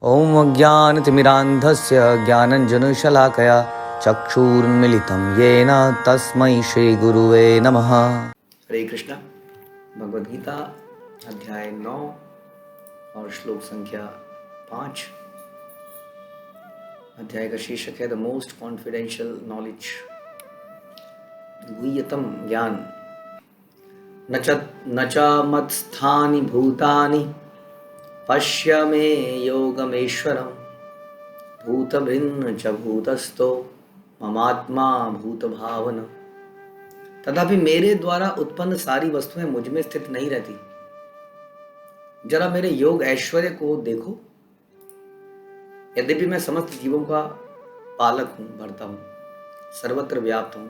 ॐ अज्ञानतिमिरान्धस्य ज्ञानञ्जनशलाकया चक्षुरुन्मिलितं येन तस्मै श्रीगुरुवे नमः। हरे कृष्णा। भगवद गीता अध्याय 9 और श्लोक संख्या 5। अध्याय का शीर्षक है द मोस्ट कॉन्फिडेंशियल नॉलेज। गुह्यतम ज्ञान। न च मत्स्थानि भूतानि पश्य मे योगमेश्वरं भूतभृन्न च भूतस्थो ममात्मा भूतभावन। तथापि मेरे द्वारा उत्पन्न सारी वस्तुएं मुझ में स्थित नहीं रहती। जरा मेरे योग ऐश्वर्य को देखो। यद्यपि मैं समस्त जीवों का पालक हूं, भरता हूं, सर्वत्र व्याप्त हूं,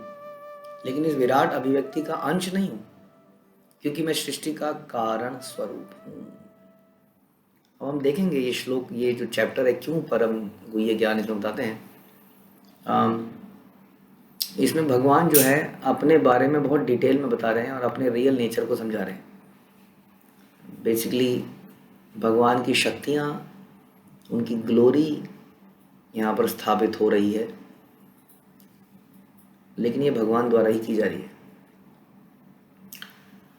लेकिन इस विराट अभिव्यक्ति का अंश नहीं हूं, क्योंकि मैं सृष्टि का कारण स्वरूप हूं। अब हम देखेंगे ये श्लोक, ये जो चैप्टर है, क्यों परम गुह्य ज्ञान इसमें बताते हैं। इसमें भगवान जो है अपने बारे में बहुत डिटेल में बता रहे हैं और अपने रियल नेचर को समझा रहे हैं। बेसिकली भगवान की शक्तियाँ, उनकी ग्लोरी यहाँ पर स्थापित हो रही है, लेकिन ये भगवान द्वारा ही की जा रही है।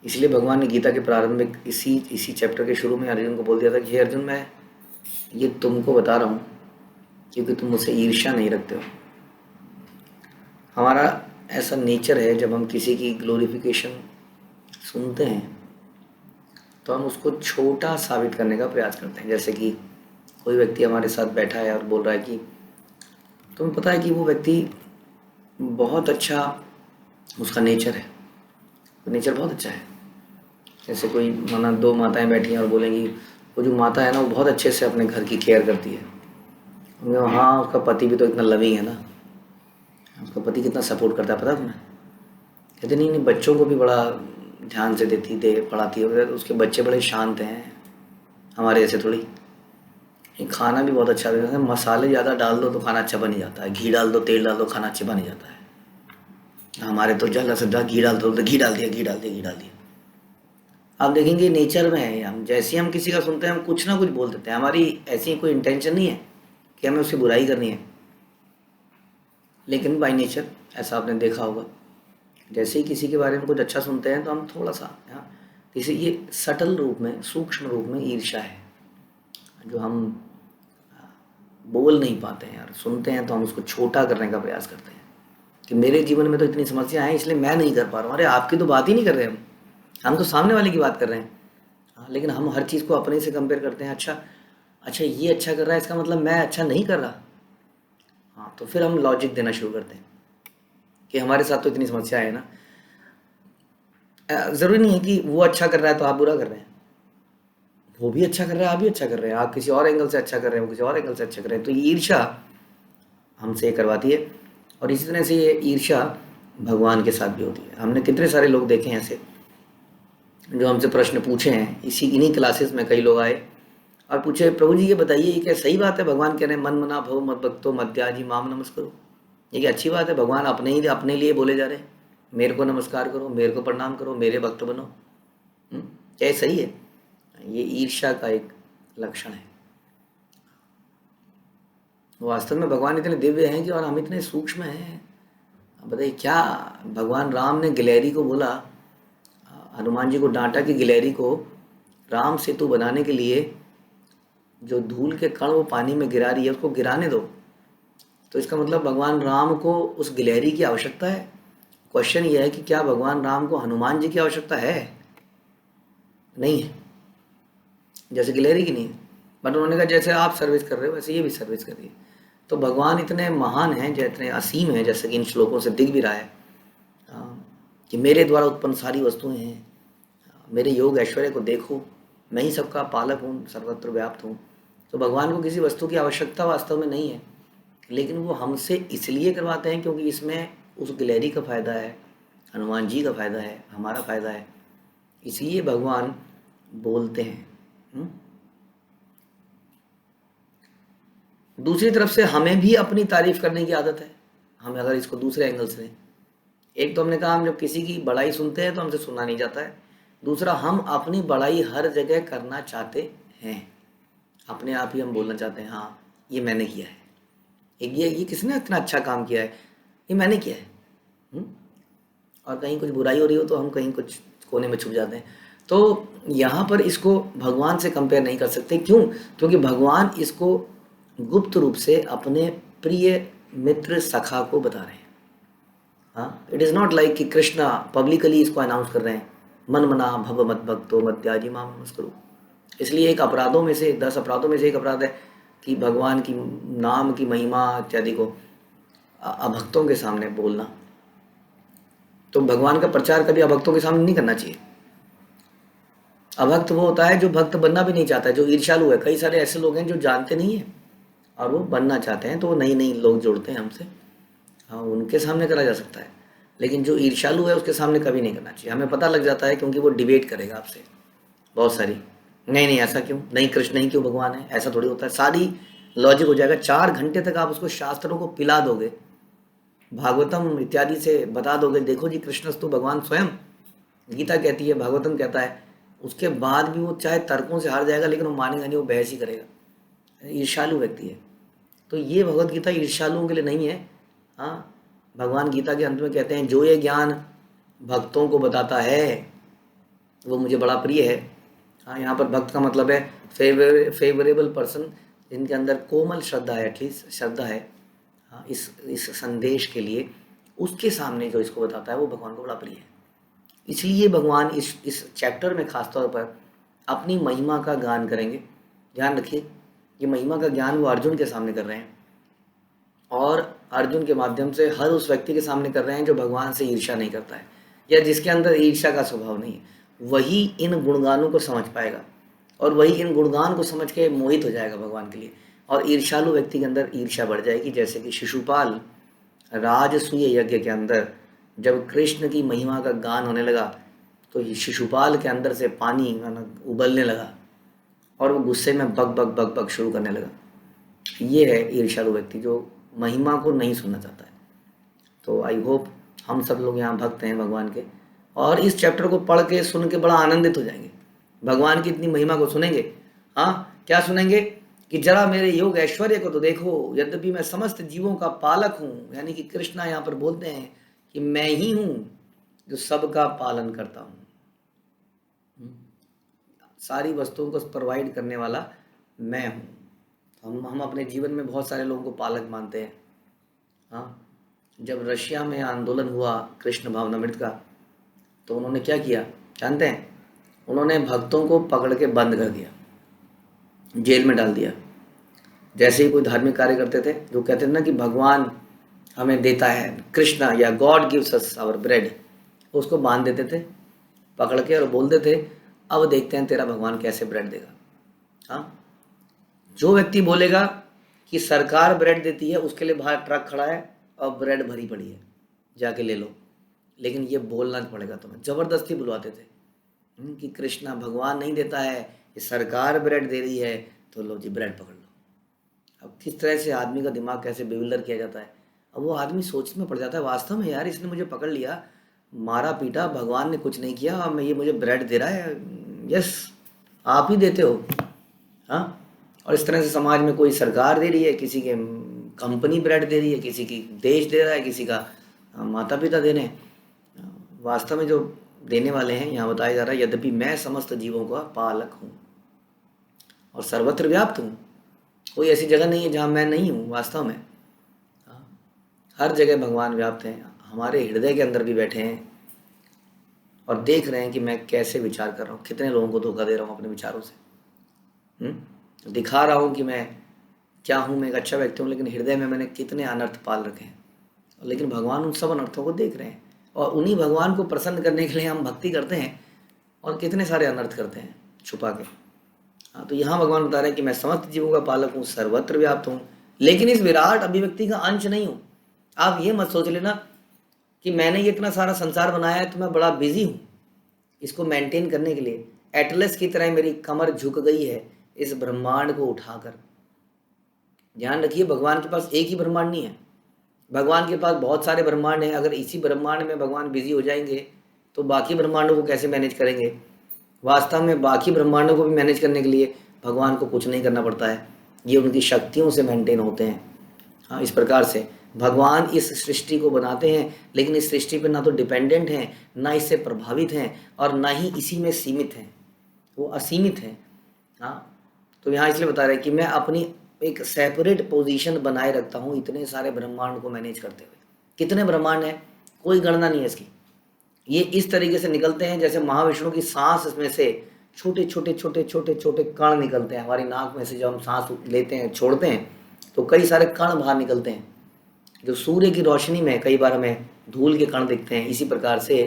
इसलिए भगवान ने गीता के प्रारंभिक इसी चैप्टर के शुरू में अर्जुन को बोल दिया था कि हे अर्जुन, मैं ये तुमको बता रहा हूँ क्योंकि तुम मुझसे ईर्ष्या नहीं रखते हो। हमारा ऐसा नेचर है, जब हम किसी की ग्लोरिफिकेशन सुनते हैं तो हम उसको छोटा साबित करने का प्रयास करते हैं। जैसे कि कोई व्यक्ति हमारे साथ बैठा है और बोल रहा है कि तुम्हें पता है कि वो व्यक्ति बहुत अच्छा, उसका नेचर है, नेचर बहुत अच्छा है। जैसे कोई माना दो माताएं बैठी हैं और बोलेंगी वो जो माता है ना, वो बहुत अच्छे से अपने घर की केयर करती है। हाँ, उसका पति भी तो इतना लविंग है ना, उसका पति कितना सपोर्ट करता है पता है तुम्हें। कहते नहीं, बच्चों को भी बड़ा ध्यान से पढ़ाती है, उसके बच्चे बड़े शांत हैं, हमारे जैसे थोड़ी। खाना भी बहुत अच्छा है, मसाले ज़्यादा डाल दो तो खाना अच्छा बन जाता है, घी डाल दो, तेल डाल दो, खाना अच्छा बन जाता है। हमारे तो जल्द से जल्द घी डाल दो तो घी डाल दिया। आप देखेंगे नेचर में है, हम जैसे हम किसी का सुनते हैं हम कुछ ना कुछ बोल देते हैं। हमारी ऐसी कोई इंटेंशन नहीं है कि हमें उसकी बुराई करनी है, लेकिन बाय नेचर ऐसा आपने देखा होगा, जैसे ही किसी के बारे में कुछ अच्छा सुनते हैं तो हम थोड़ा सा किसी, ये सटल रूप में, सूक्ष्म रूप में ईर्ष्या है जो हम बोल नहीं पाते हैं। और सुनते हैं तो हम उसको छोटा करने का प्रयास करते हैं कि मेरे जीवन में तो इतनी समस्या है इसलिए मैं नहीं कर पा रहा हूँ। अरे आपकी तो बात ही नहीं कर रहे हम तो सामने वाले की बात कर रहे हैं। लेकिन हम हर चीज़ को अपने से कंपेयर करते हैं। अच्छा ये अच्छा कर रहा है, इसका मतलब मैं अच्छा नहीं कर रहा। तो फिर हम लॉजिक देना शुरू करते हैं कि हमारे साथ तो इतनी समस्या है ना। ज़रूरी नहीं है कि वो अच्छा कर रहा है तो आप बुरा कर रहे हैं, वो भी अच्छा कर रहा है, आप भी अच्छा कर रहे हैं, आप किसी और एंगल से अच्छा कर रहे हैं, वो किसी और एंगल से अच्छा कर रहे हैं। तो ये ईर्ष्या हमसे करवाती है। और इसी तरह से ये ईर्ष्या भगवान के साथ भी होती है। हमने कितने सारे लोग देखे हैं ऐसे जो हमसे प्रश्न पूछे हैं। इन्हीं क्लासेस में कई लोग आए और पूछे, प्रभु जी ये बताइए, ये क्या सही बात है? भगवान कह रहे हैं मन मना भव मत भक्तो मध्याजी माम नमस्करो। ये क्या अच्छी बात है? भगवान अपने लिए बोले जा रहे हैं, मेरे को नमस्कार करो, मेरे को प्रणाम करो, मेरे भक्त बनो। क्या सही है? ये ईर्ष्या का एक लक्षण है। वास्तव में भगवान इतने दिव्य हैं कि और हम इतने सूक्ष्म हैं। बताइए क्या भगवान राम ने गिलहरी को बोला, हनुमान जी को डांटा कि गिलहरी को राम सेतु बनाने के लिए जो धूल के कण वो पानी में गिरा रही है उसको गिराने दो। तो इसका मतलब भगवान राम को उस गिलहरी की आवश्यकता है। क्वेश्चन ये है कि क्या भगवान राम को हनुमान जी की आवश्यकता है? नहीं है, जैसे गिलहरी की नहीं है। बट उन्होंने कहा जैसे आप सर्विस कर रहे हो वैसे ये भी सर्विस कर रही है। तो भगवान इतने महान हैं, इतने असीम हैं, जैसे कि इन श्लोकों से दिख भी रहा है कि मेरे द्वारा उत्पन्न सारी वस्तुएं हैं, मेरे योग ऐश्वर्य को देखो, मैं ही सबका पालक हूँ, सर्वत्र व्याप्त हूँ। तो भगवान को किसी वस्तु की आवश्यकता वास्तव में नहीं है, लेकिन वो हमसे इसलिए करवाते हैं क्योंकि इसमें उस गिलहरी का फ़ायदा है, हनुमान जी का फ़ायदा है, हमारा फ़ायदा है, इसलिए भगवान बोलते हैं। दूसरी तरफ से हमें भी अपनी तारीफ करने की आदत है। हम अगर इसको दूसरे एंगल से, एक तो हमने कहा हम जब किसी की बड़ाई सुनते हैं तो हमसे सुना नहीं जाता है। दूसरा, हम अपनी बड़ाई हर जगह करना चाहते हैं। अपने आप ही हम बोलना चाहते हैं हाँ ये मैंने किया है, एक ये किसने इतना अच्छा काम किया है, ये मैंने किया है। हुँ? और कहीं कुछ बुराई हो रही हो तो हम कहीं कुछ कोने में छुप जाते हैं। तो यहाँ पर इसको भगवान से कंपेयर नहीं कर सकते, क्यों? क्योंकि भगवान इसको गुप्त रूप से अपने प्रिय मित्र सखा को बता रहे हैं। हाँ, इट इज़ नॉट लाइक कि कृष्णा पब्लिकली इसको अनाउंस कर रहे हैं, मन मना भव मत भक्तो मत त्याजी माम नमस्कुरु। इसलिए एक अपराधों में से 10 अपराधों में से एक अपराध है कि भगवान की नाम की महिमा इत्यादि को अभक्तों के सामने बोलना। तो भगवान का प्रचार कभी अभक्तों के सामने नहीं करना चाहिए। अभक्त वो होता है जो भक्त बनना भी नहीं चाहता है, जो ईर्ष्यालु है। कई सारे ऐसे लोग हैं जो जानते नहीं है और वो बनना चाहते हैं, तो नई नई लोग जुड़ते हैं हमसे, हाँ उनके सामने करा जा सकता है, लेकिन जो ईर्ष्यालु है उसके सामने कभी नहीं करना चाहिए। हमें पता लग जाता है क्योंकि वो डिबेट करेगा आपसे बहुत सारी, नहीं नहीं ऐसा क्यों, नहीं कृष्ण नहीं क्यों भगवान है, ऐसा थोड़ी होता है, सारी लॉजिक हो जाएगा। 4 घंटे तक आप उसको शास्त्रों को पिला दोगे, भागवतम इत्यादि से बता दोगे, देखो जी कृष्णस्तु भगवान स्वयं, गीता कहती है, भागवतम कहता है, उसके बाद भी वो चाहे तर्कों से हार जाएगा लेकिन वो मानेगा नहीं, वो बहस ही करेगा। ईर्ष्यालु व्यक्ति है। तो ये भगवत गीता ईर्ष्यालुओं के लिए नहीं है। हाँ, भगवान गीता के अंत में कहते हैं जो ये ज्ञान भक्तों को बताता है वो मुझे बड़ा प्रिय है। हाँ, यहाँ पर भक्त का मतलब है फेवरेबल पर्सन, जिनके अंदर कोमल श्रद्धा है, एटलीस्ट श्रद्धा है हाँ इस संदेश के लिए, उसके सामने जो इसको बताता है वो भगवान को बड़ा प्रिय है। इसलिए भगवान इस चैप्टर में खासतौर पर अपनी महिमा का गान करेंगे। ध्यान रखिए, ये महिमा का ज्ञान वो अर्जुन के सामने कर रहे हैं और अर्जुन के माध्यम से हर उस व्यक्ति के सामने कर रहे हैं जो भगवान से ईर्ष्या नहीं करता है या जिसके अंदर ईर्ष्या का स्वभाव नहीं है। वही इन गुणगानों को समझ पाएगा और वही इन गुणगान को समझ के मोहित हो जाएगा भगवान के लिए, और ईर्ष्यालु व्यक्ति के अंदर ईर्ष्या बढ़ जाएगी। जैसे कि शिशुपाल राजसूय यज्ञ के अंदर जब कृष्ण की महिमा का गान होने लगा तो शिशुपाल के अंदर से पानी उबलने लगा और वो गुस्से में बक बक बक बक शुरू करने लगा। ये है ईर्ष्यालु व्यक्ति जो महिमा को नहीं सुनना चाहता है। तो आई होप हम सब लोग यहाँ भक्त हैं भगवान के और इस चैप्टर को पढ़ के सुन के बड़ा आनंदित हो जाएंगे, भगवान की इतनी महिमा को सुनेंगे। हाँ, क्या सुनेंगे कि जरा मेरे योग ऐश्वर्य को तो देखो, यद्यपि मैं समस्त जीवों का पालक हूँ, यानी कि कृष्णा यहाँ पर बोलते हैं कि मैं ही हूँ जो सबका पालन करता हूँ, सारी वस्तुओं को प्रोवाइड करने वाला मैं हूँ। हम अपने जीवन में बहुत सारे लोगों को पालक मानते हैं। हाँ, जब रशिया में आंदोलन हुआ कृष्ण भावनामृत का, तो उन्होंने क्या किया जानते हैं? उन्होंने भक्तों को पकड़ के बंद कर दिया, जेल में डाल दिया। जैसे ही कोई धार्मिक कार्य करते थे, जो कहते थे ना कि भगवान हमें देता है, कृष्णा या God gives us our bread, उसको बांध देते थे पकड़ के और बोलते थे अब देखते हैं तेरा भगवान कैसे ब्रेड देगा। हाँ, जो व्यक्ति बोलेगा कि सरकार ब्रेड देती है, उसके लिए बाहर ट्रक खड़ा है और ब्रेड भरी पड़ी है, जाके ले लो, लेकिन ये बोलना पड़ेगा तुम्हें। जबरदस्ती बुलवाते थे कि कृष्णा भगवान नहीं देता है, ये सरकार ब्रेड दे रही है, तो लो जी ब्रेड पकड़ लो। अब किस तरह से आदमी का दिमाग कैसे बेविल्डर किया जाता है। अब वो आदमी सोच में पड़ जाता है, वास्तव में यार इसने मुझे पकड़ लिया, मारा पीटा, भगवान ने कुछ नहीं किया और ये मुझे ब्रेड दे रहा है। यस, आप ही देते हो। हाँ, और इस तरह से समाज में कोई सरकार दे रही है, किसी के कंपनी ब्रेड दे रही है, किसी की देश दे रहा है, किसी का माता पिता दे रहे हैं। वास्तव में जो देने वाले हैं यहाँ बताया जा रहा है, यद्यपि मैं समस्त जीवों का पालक हूँ और सर्वत्र व्याप्त हूँ। कोई ऐसी जगह नहीं है जहाँ मैं नहीं हूँ। वास्तव में हर जगह भगवान व्याप्त हैं, हमारे हृदय के अंदर भी बैठे हैं और देख रहे हैं कि मैं कैसे विचार कर रहा हूँ, कितने लोगों को धोखा दे रहा हूँ अपने विचारों से। दिखा रहा हूँ कि मैं क्या हूँ, मैं एक अच्छा व्यक्ति हूँ, लेकिन हृदय में मैंने कितने अनर्थ पाल रखे हैं। लेकिन भगवान उन सब अनर्थों को देख रहे हैं और उन्हीं भगवान को प्रसन्न करने के लिए हम भक्ति करते हैं और कितने सारे अनर्थ करते हैं छुपा के। हाँ, तो यहाँ भगवान बता रहे हैं कि मैं समस्त जीवों का पालक हूँ, सर्वत्र व्याप्त हूँ, लेकिन इस विराट अभिव्यक्ति का अंश नहीं हूँ। आप ये मत सोच लेना कि मैंने ये इतना सारा संसार बनाया है तो मैं बड़ा बिजी हूँ इसको मेंटेन करने के लिए। एटलस की तरह मेरी कमर झुक गई है इस ब्रह्मांड को उठाकर। ध्यान रखिए, भगवान के पास एक ही ब्रह्मांड नहीं है, भगवान के पास बहुत सारे ब्रह्मांड हैं। अगर इसी ब्रह्मांड में भगवान बिजी हो जाएंगे तो बाकी ब्रह्मांडों को कैसे मैनेज करेंगे? वास्तव में बाकी ब्रह्मांडों को भी मैनेज करने के लिए भगवान को कुछ नहीं करना पड़ता है, ये उनकी शक्तियों से मेंटेन होते हैं। हाँ, इस प्रकार से भगवान इस सृष्टि को बनाते हैं, लेकिन इस सृष्टि पर ना तो डिपेंडेंट हैं, ना इससे प्रभावित हैं, और ना ही इसी में सीमित हैं, वो असीमित हैं। हाँ, तो यहाँ इसलिए बता रहे हैं कि मैं अपनी एक सेपरेट पोजीशन बनाए रखता हूँ इतने सारे ब्रह्मांड को मैनेज करते हुए। कितने ब्रह्मांड हैं, कोई गणना नहीं है इसकी। ये इस तरीके से निकलते हैं जैसे महाविष्णु की सांस में से छोटे छोटे छोटे छोटे छोटे कण निकलते हैं। हमारी नाक में से जब हम सांस लेते हैं, छोड़ते हैं, तो कई सारे कण बाहर निकलते हैं। जो सूर्य की रोशनी में कई बार हमें धूल के कण दिखते हैं, इसी प्रकार से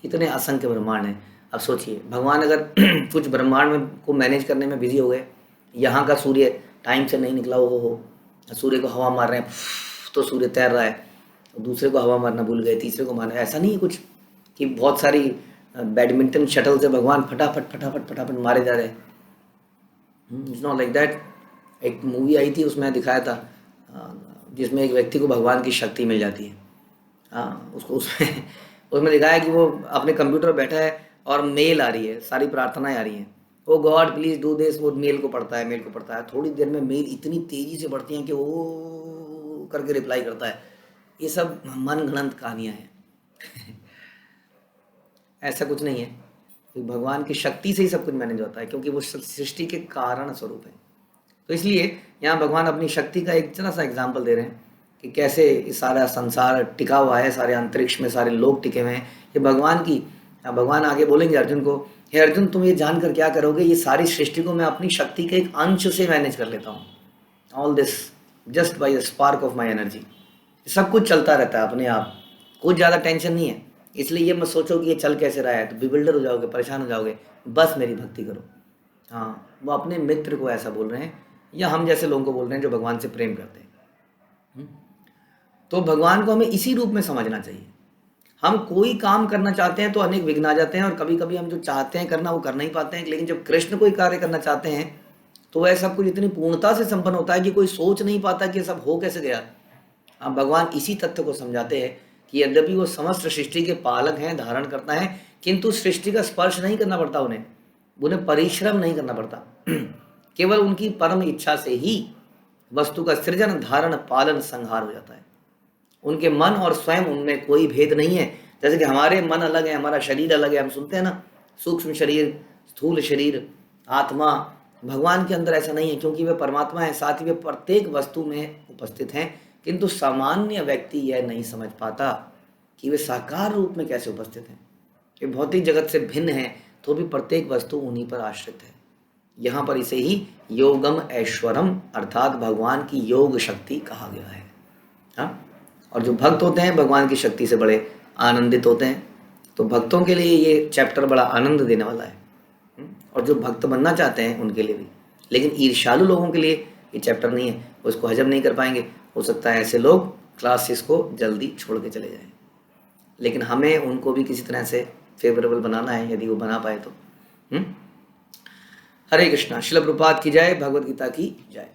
इतने असंख्य ब्रह्मांड हैं। अब सोचिए, भगवान अगर कुछ ब्रह्मांड में को मैनेज करने में बिजी हो गए, यहाँ का सूर्य टाइम से नहीं निकला हो, सूर्य को हवा मार रहे हैं तो सूर्य तैर रहा है, दूसरे को हवा मारना भूल गए, तीसरे को मारना, ऐसा नहीं है कुछ कि बहुत सारी बैडमिंटन शटल से भगवान फटाफट फटाफट फटाफट मारे जा रहे हैं। It's not like that. एक मूवी आई थी, उसमें दिखाया था जिसमें एक व्यक्ति को भगवान की शक्ति मिल जाती है। हाँ, उसको उसमें दिखाया कि वो अपने कंप्यूटर बैठा है और मेल आ रही है, सारी प्रार्थनाएं आ रही हैं, ओ गॉड प्लीज डू दिस। वो मेल को पढ़ता है, मेल को पढ़ता है, थोड़ी देर में मेल इतनी तेजी से बढ़ती हैं कि वो करके रिप्लाई करता है। ये सब मन गणंत कहानियाँ हैं। ऐसा कुछ नहीं है, तो भगवान की शक्ति से ही सब कुछ मैनेज होता है, क्योंकि वो सृष्टि के कारण स्वरूप है। तो इसलिए यहाँ भगवान अपनी शक्ति का एक जरा सा एग्जाम्पल दे रहे हैं कि कैसे सारा संसार टिका हुआ है, सारे अंतरिक्ष में सारे लोग टिके हुए हैं, ये भगवान की। भगवान आगे बोलेंगे अर्जुन को, हे अर्जुन तुम ये जानकर क्या करोगे, ये सारी सृष्टि को मैं अपनी शक्ति के एक अंश से मैनेज कर लेता हूँ। All this just by the spark of my energy. सब कुछ चलता रहता है अपने आप, कुछ ज़्यादा टेंशन नहीं है। इसलिए ये मत सोचो कि ये चल कैसे रहा है, तो बिविल्डर हो जाओगे, परेशान हो जाओगे। बस मेरी भक्ति करो। हाँ, वो अपने मित्र को ऐसा बोल रहे हैं, या हम जैसे लोगों को बोल रहे हैं जो भगवान से प्रेम करते हैं। तो भगवान को हमें इसी रूप में समझना चाहिए। हम कोई काम करना चाहते हैं तो अनेक विघ्न आ जाते हैं, और कभी कभी हम जो चाहते हैं करना वो कर नहीं पाते हैं। लेकिन जब कृष्ण कोई कार्य करना चाहते हैं तो वह सब कुछ इतनी पूर्णता से संपन्न होता है कि कोई सोच नहीं पाता कि सब हो कैसे गया। अब भगवान इसी तथ्य को समझाते हैं कि यद्यपि वो समस्त सृष्टि के पालक हैं, धारण करता है, किंतु सृष्टि का स्पर्श नहीं करना पड़ता उन्हें परिश्रम नहीं करना पड़ता। केवल उनकी परम इच्छा से ही वस्तु का सृजन, धारण, पालन, संहार हो जाता है। उनके मन और स्वयं उनमें कोई भेद नहीं है। जैसे कि हमारे मन अलग है, हमारा शरीर अलग है, हम सुनते हैं ना, सूक्ष्म शरीर, स्थूल शरीर, आत्मा। भगवान के अंदर ऐसा नहीं है, क्योंकि वे परमात्मा है, साथ ही वे प्रत्येक वस्तु में उपस्थित हैं। किंतु सामान्य व्यक्ति यह नहीं समझ पाता कि वे साकार रूप में कैसे उपस्थित हैं। वे भौतिक जगत से भिन्न हैं, तो भी प्रत्येक वस्तु उन्हीं पर आश्रित है। यहाँ पर इसे ही योगम ऐश्वरम अर्थात भगवान की योग शक्ति कहा गया है। हाँ, और जो भक्त होते हैं भगवान की शक्ति से बड़े आनंदित होते हैं। तो भक्तों के लिए ये चैप्टर बड़ा आनंद देने वाला है, और जो भक्त बनना चाहते हैं उनके लिए भी। लेकिन ईर्ष्यालु लोगों के लिए ये चैप्टर नहीं है, वो इसको हजम नहीं कर पाएंगे। हो सकता है ऐसे लोग क्लासेस को जल्दी छोड़ के चले जाएं। लेकिन हमें उनको भी किसी तरह से फेवरेबल बनाना है, यदि वो बना पाए तो। हरे कृष्णा। श्रील प्रभुपाद की जय, भगवद गीता की जय।